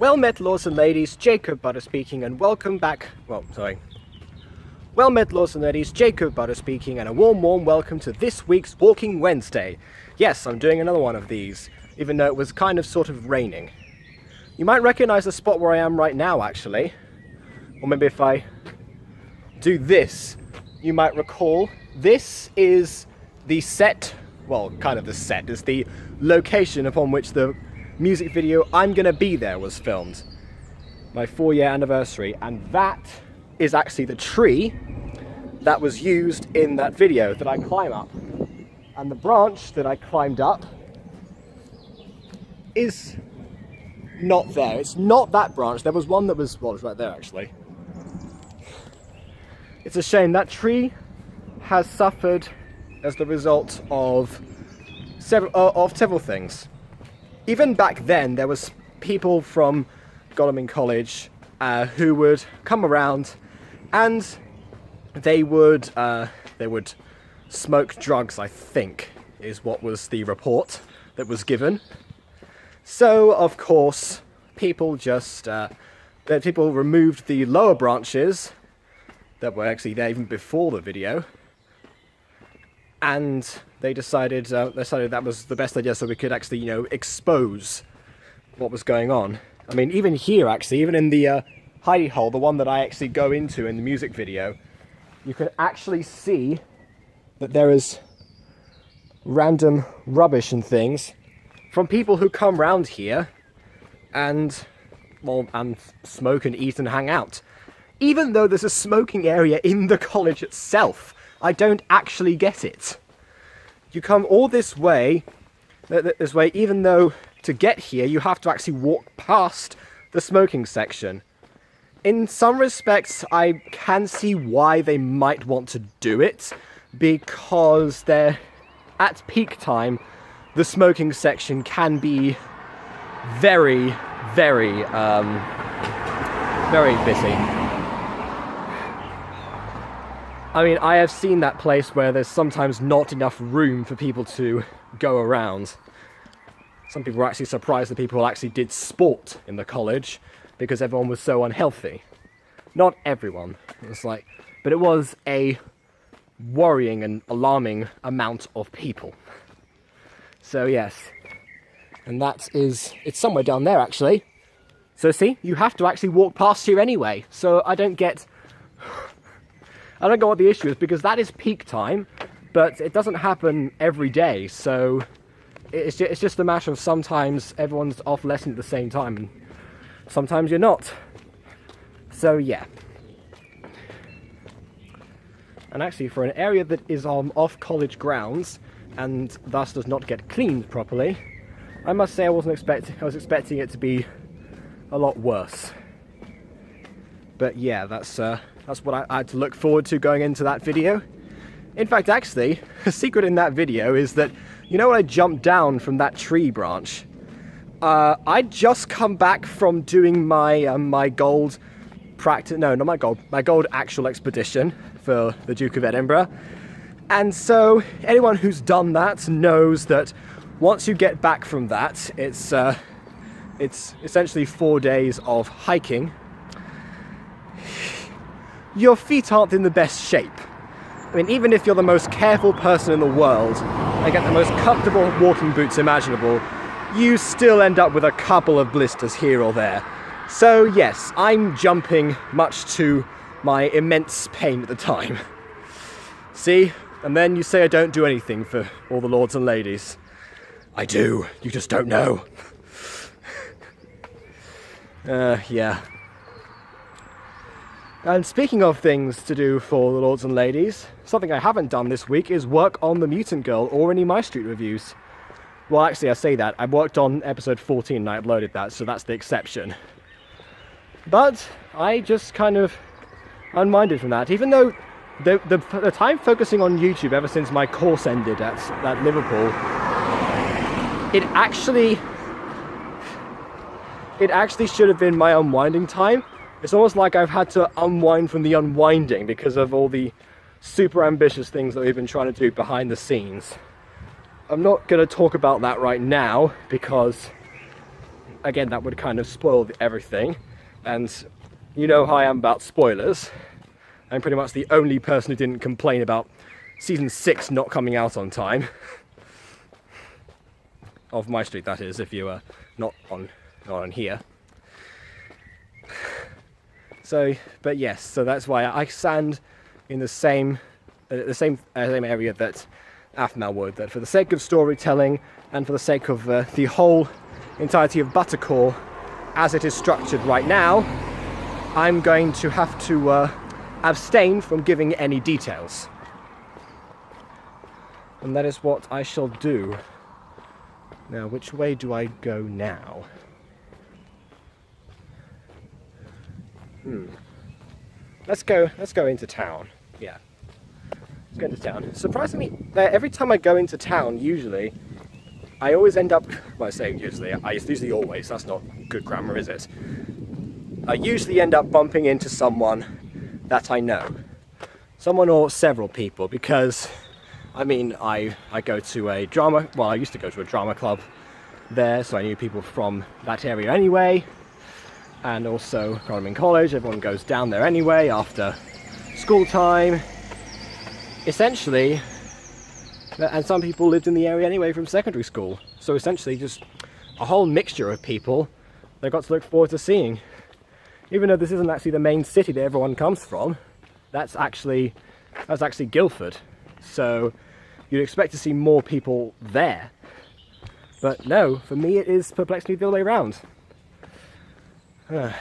Well met, lords and ladies, Jacob Butter speaking, and welcome back. Well met, lords and ladies, Jacob Butter speaking, and a warm welcome to this week's Walking Wednesday. Yes, I'm doing another one of these, even though it was kind of sort of raining. You might recognize the spot where I am right now, actually. Or maybe if I do this, you might recall this is the set, well, kind of the set, is the location upon which the music video I'm Gonna Be There was filmed. My 4-year anniversary, and that is actually the tree that was used in that video that I climb up. And the branch that I climbed up is not there. It's not that branch. There was one that was, well, it's right there actually. It's a shame. That tree has suffered as the result of several things. Even back then, there was people from Godalming College who would come around, and they would smoke drugs, I think, is what was the report that was given. So, of course, people removed the lower branches that were actually there even before the video, and they decided that was the best idea, so we could actually, expose what was going on. I mean, even here, actually, even in the hidey hole, the one that I actually go into in the music video, you can actually see that there is random rubbish and things from people who come round here and, well, and smoke and eat and hang out. Even though there's a smoking area in the college itself, I don't actually get it. You come all this way, even though to get here you have to actually walk past the smoking section. In some respects, I can see why they might want to do it, because at peak time, the smoking section can be very, very busy. I mean, I have seen that place where there's sometimes not enough room for people to go around. Some people were actually surprised that people actually did sport in the college because everyone was so unhealthy. Not everyone. But it was a worrying and alarming amount of people. So yes, and it's somewhere down there actually. So see, you have to actually walk past here anyway. So I don't get what the issue is, because that is peak time, but it doesn't happen every day, so it's just a matter of sometimes everyone's off lesson at the same time, and sometimes you're not. So yeah. And actually, for an area that is off college grounds, and thus does not get cleaned properly, I must say I was expecting it to be a lot worse. But yeah, that's what I had to look forward to going into that video. In fact, actually, a secret in that video is that, when I jumped down from that tree branch, I'd just come back from doing my gold practice, no, not my gold actual expedition for the Duke of Edinburgh. And so anyone who's done that knows that once you get back from that, it's essentially 4 days of hiking. Your feet aren't in the best shape. I mean, even if you're the most careful person in the world and get the most comfortable walking boots imaginable, you still end up with a couple of blisters here or there. So yes, I'm jumping much to my immense pain at the time. See? And then you say I don't do anything for all the lords and ladies. I do, you just don't know. Yeah. And speaking of things to do for the lords and ladies, something I haven't done this week is work on the Mutant Girl or any My Street reviews. Well, actually, I say that. I worked on episode 14 and I uploaded that, so that's the exception. But I just kind of unminded from that, even though the time focusing on YouTube ever since my course ended at Liverpool, it actually should have been my unwinding time. It's almost like I've had to unwind from the unwinding because of all the super ambitious things that we've been trying to do behind the scenes. I'm not going to talk about that right now because again, that would kind of spoil everything. And you know how I am about spoilers. I'm pretty much the only person who didn't complain about season 6 not coming out on time. Of My Street, that is, if you are not on here. So, but yes, so that's why I stand in the same area that Aphmau would. That for the sake of storytelling and for the sake of the whole entirety of Buttercore as it is structured right now, I'm going to have to abstain from giving any details. And that is what I shall do. Now, which way do I go now? Let's go into town. Yeah. Let's go into town. Surprisingly, every time I go into town, usually, I always end up, well, I say usually, I usually always, that's not good grammar, is it? I usually end up bumping into someone that I know. Someone or several people, because, I mean, I go to a drama, well, I used to go to a drama club there, so I knew people from that area anyway. And also, when I'm in college, everyone goes down there anyway after school time. Essentially, and some people lived in the area anyway from secondary school. So essentially just a whole mixture of people that I've got to look forward to seeing. Even though this isn't actually the main city that everyone comes from, that's actually Guildford. So you'd expect to see more people there. But no, for me it is perplexingly the other way around. So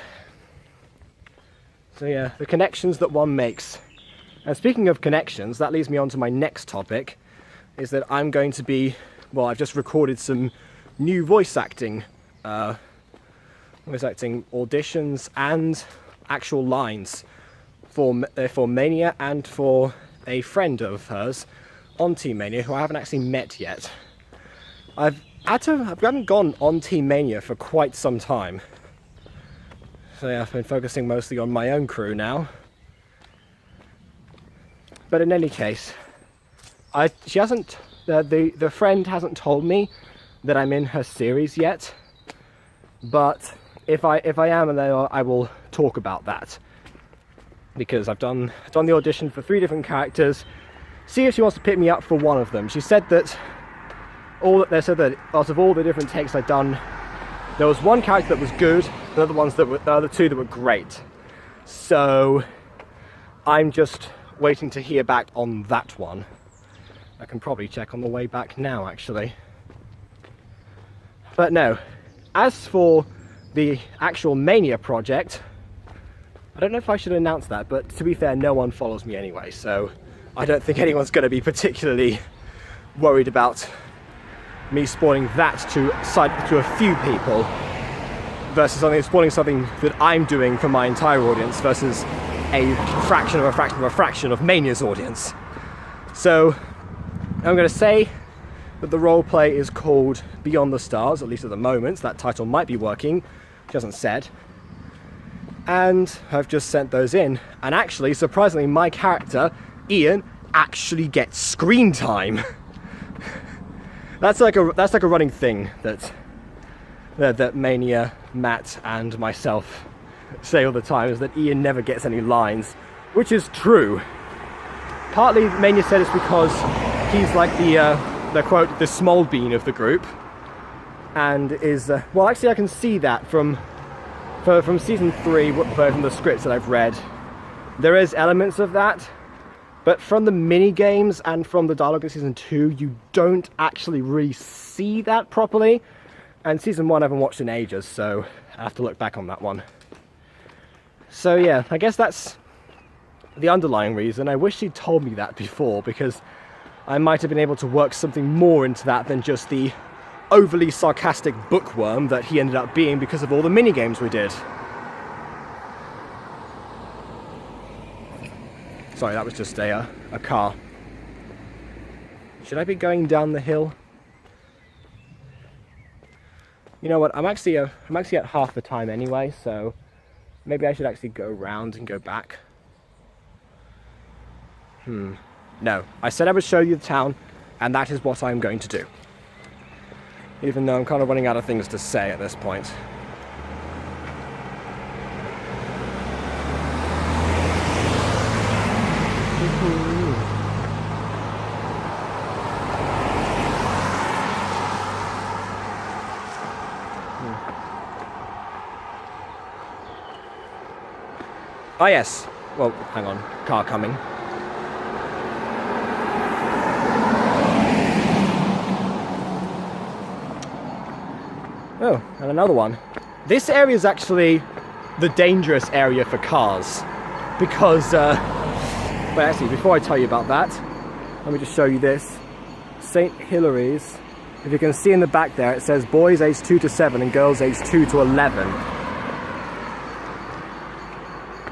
yeah, the connections that one makes. And speaking of connections, that leads me on to my next topic, is that I'm going to be, well, I've just recorded some new voice acting auditions and actual lines for Mania and for a friend of hers on Team Mania who I haven't actually met yet. I haven't gone on Team Mania for quite some time. So yeah, I've been focusing mostly on my own crew now. But in any case, the friend hasn't told me that I'm in her series yet. But if I am, then I will talk about that, because I've done the audition for 3 different characters. See if she wants to pick me up for one of them. She said that out of all the different takes I'd done, there was one character that was good, the other 2 that were great. So I'm just waiting to hear back on that one. I can probably check on the way back now, actually. But no, as for the actual Mania project, I don't know if I should announce that, but to be fair, no one follows me anyway, so I don't think anyone's going to be particularly worried about me spoiling that to a few people versus spoiling something that I'm doing for my entire audience versus a fraction of a fraction of a fraction of Mania's audience. So I'm going to say that the roleplay is called Beyond the Stars, at least at the moment. That title might be working, she hasn't said. And I've just sent those in. And actually, surprisingly, my character, Ian, actually gets screen time. That's like a running thing that Mania, Matt, and myself say all the time, is that Ian never gets any lines, which is true. Partly Mania said it's because he's like the quote, the small bean of the group, and is well, actually I can see that from season 3, from the scripts that I've read. There is elements of that, but from the mini games and from the dialogue in season 2, you don't actually really see that properly. And season 1 I haven't watched in ages, so I have to look back on that one. So yeah, I guess that's the underlying reason. I wish she'd told me that before, because I might have been able to work something more into that than just the overly sarcastic bookworm that he ended up being because of all the mini games we did. Sorry, that was just a car. Should I be going down the hill? You know what, I'm actually at half the time anyway, so maybe I should actually go around and go back. No, I said I would show you the town, and that is what I'm going to do. Even though I'm kind of running out of things to say at this point. Ah, yes. Well, hang on. Car coming. Oh, and another one. This area is actually the dangerous area for cars. Because, but actually, before I tell you about that, let me just show you this. St. Hilary's. If you can see in the back there, it says boys aged 2 to 7 and girls aged 2 to 11.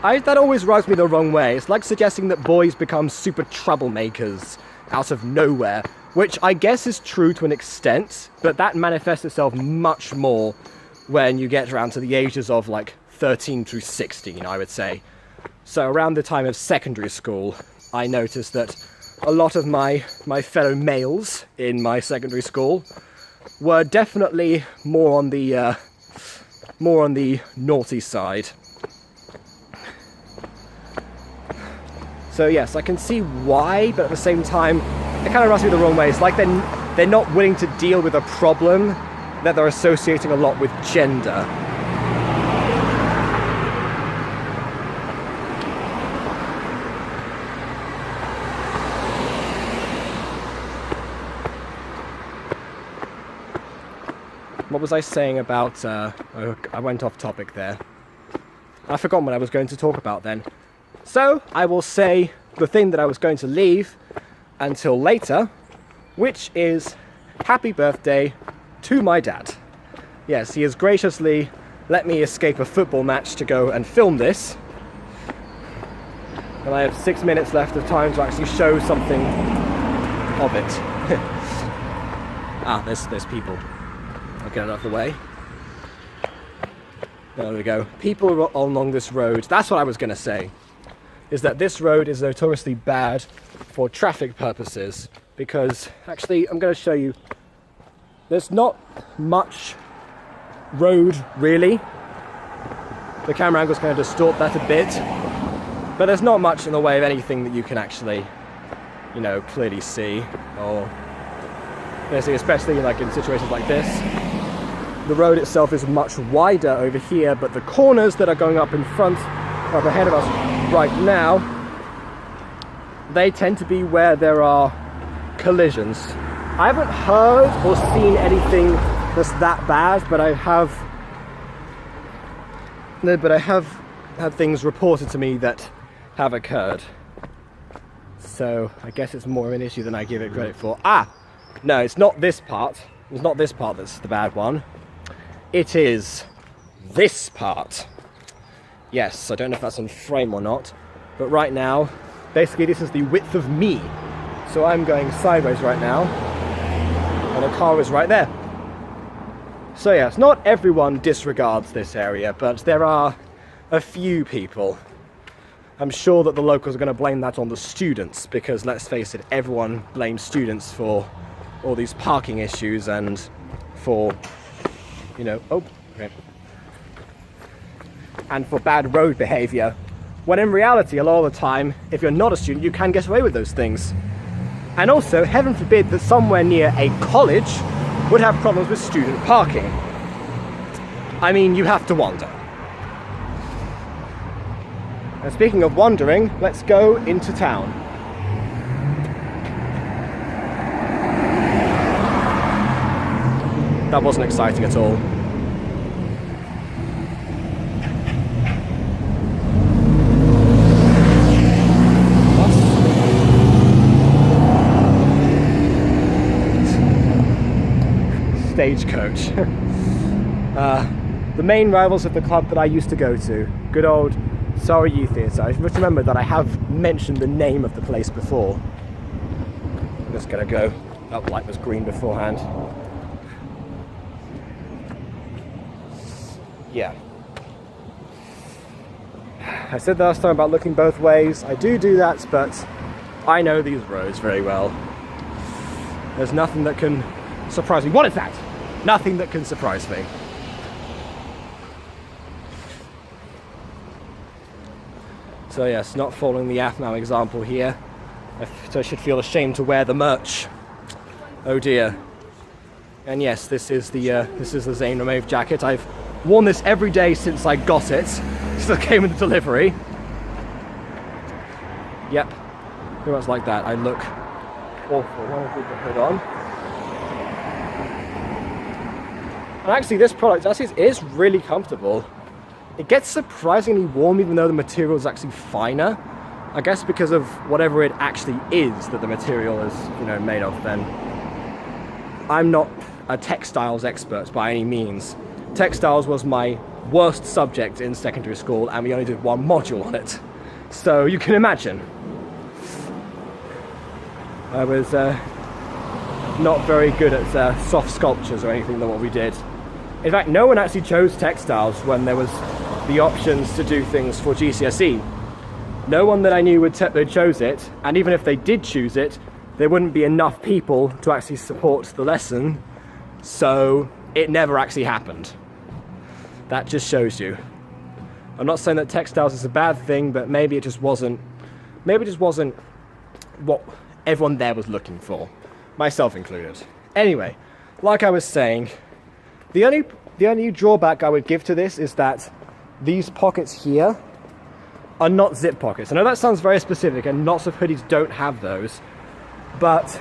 That always rubs me the wrong way. It's like suggesting that boys become super troublemakers out of nowhere, which I guess is true to an extent, but that manifests itself much more when you get around to the ages of like 13 through 16, I would say. So around the time of secondary school, I noticed that a lot of my fellow males in my secondary school were definitely more on the naughty side. So yes, I can see why, but at the same time, it kind of rubs me the wrong way. It's like they're not willing to deal with a problem that they're associating a lot with gender. What was I saying about, I went off topic there. I forgot what I was going to talk about then. So, I will say the thing that I was going to leave until later, which is happy birthday to my dad. Yes, he has graciously let me escape a football match to go and film this. And I have 6 minutes left of time to actually show something of it. Ah, there's people. I'll get it out of the way. There we go. People along this road. That's what I was going to say. Is that this road is notoriously bad for traffic purposes. Because, actually, I'm going to show you. There's not much road, really. The camera angle's going to distort that a bit. But there's not much in the way of anything that you can actually, you know, clearly see. Or, especially like in situations like this. The road itself is much wider over here, but the corners that are going up in front, up ahead of us right now, they tend to be where there are collisions. I haven't heard or seen anything that's that bad, but I have had things reported to me that have occurred. So I guess it's more of an issue than I give it credit for. Ah! No, it's not this part. It's not this part that's the bad one. It is this part. Yes, I don't know if that's on frame or not, but right now, basically this is the width of me. So I'm going sideways right now, and a car is right there. So yes, not everyone disregards this area, but there are a few people. I'm sure that the locals are going to blame that on the students, because let's face it, everyone blames students for all these parking issues and for, you know, and for bad road behaviour, when in reality, a lot of the time, if you're not a student, you can get away with those things. And also, heaven forbid that somewhere near a college would have problems with student parking. I mean, you have to wonder. And speaking of wandering, let's go into town. That wasn't exciting at all. Stagecoach. The main rivals of the club that I used to go to, good old Surrey Youth Theatre. I must remember that I have mentioned the name of the place before. I'm just gonna go. That light was green beforehand. Yeah. I said last time about looking both ways. I do that, but I know these roads very well. There's nothing that can surprise me. What is that? Nothing that can surprise me. So yes, not following the Aphmau example here. So I should feel ashamed to wear the merch. Oh dear. And yes, this is the Zane Remove jacket. I've worn this every day since I got it. Since it came with the delivery. Yep, pretty much like that. I look awful. When I put the hood on. And actually, this product actually is really comfortable. It gets surprisingly warm, even though the material is actually finer. I guess because of whatever it actually is that the material is, you know, made of. Then I'm not a textiles expert by any means. Textiles was my worst subject in secondary school, and we only did one module on it. So you can imagine. I was not very good at soft sculptures or anything than what we did. In fact, no one actually chose textiles when there was the options to do things for GCSE. No one that I knew would chose it, and even if they did choose it, there wouldn't be enough people to actually support the lesson, so it never actually happened. That just shows you. I'm not saying that textiles is a bad thing, but maybe it just wasn't what everyone there was looking for, myself included. Anyway, like I was saying, the only drawback I would give to this is that these pockets here are not zip pockets. I know that sounds very specific, and lots of hoodies don't have those, but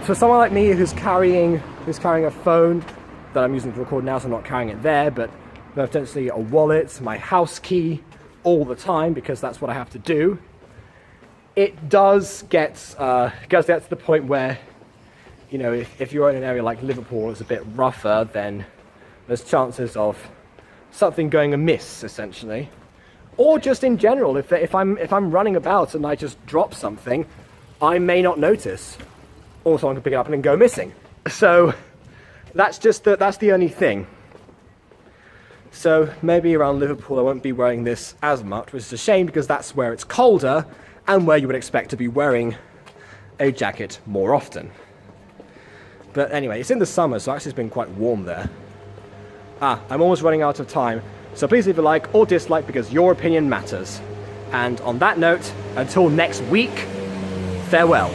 for someone like me who's carrying a phone that I'm using to record now, so I'm not carrying it there, but potentially a wallet, my house key, all the time, because that's what I have to do, it does get to the point where, you know, if you're in an area like Liverpool, it's a bit rougher, then there's chances of something going amiss, essentially. Or just in general, if I'm running about and I just drop something, I may not notice, or someone can pick it up and then go missing. So that's the only thing. So maybe around Liverpool I won't be wearing this as much, which is a shame because that's where it's colder and where you would expect to be wearing a jacket more often. But anyway, it's in the summer, so actually it's been quite warm there. I'm almost running out of time, so please leave a like or dislike because your opinion matters. And on that note, until next week, farewell.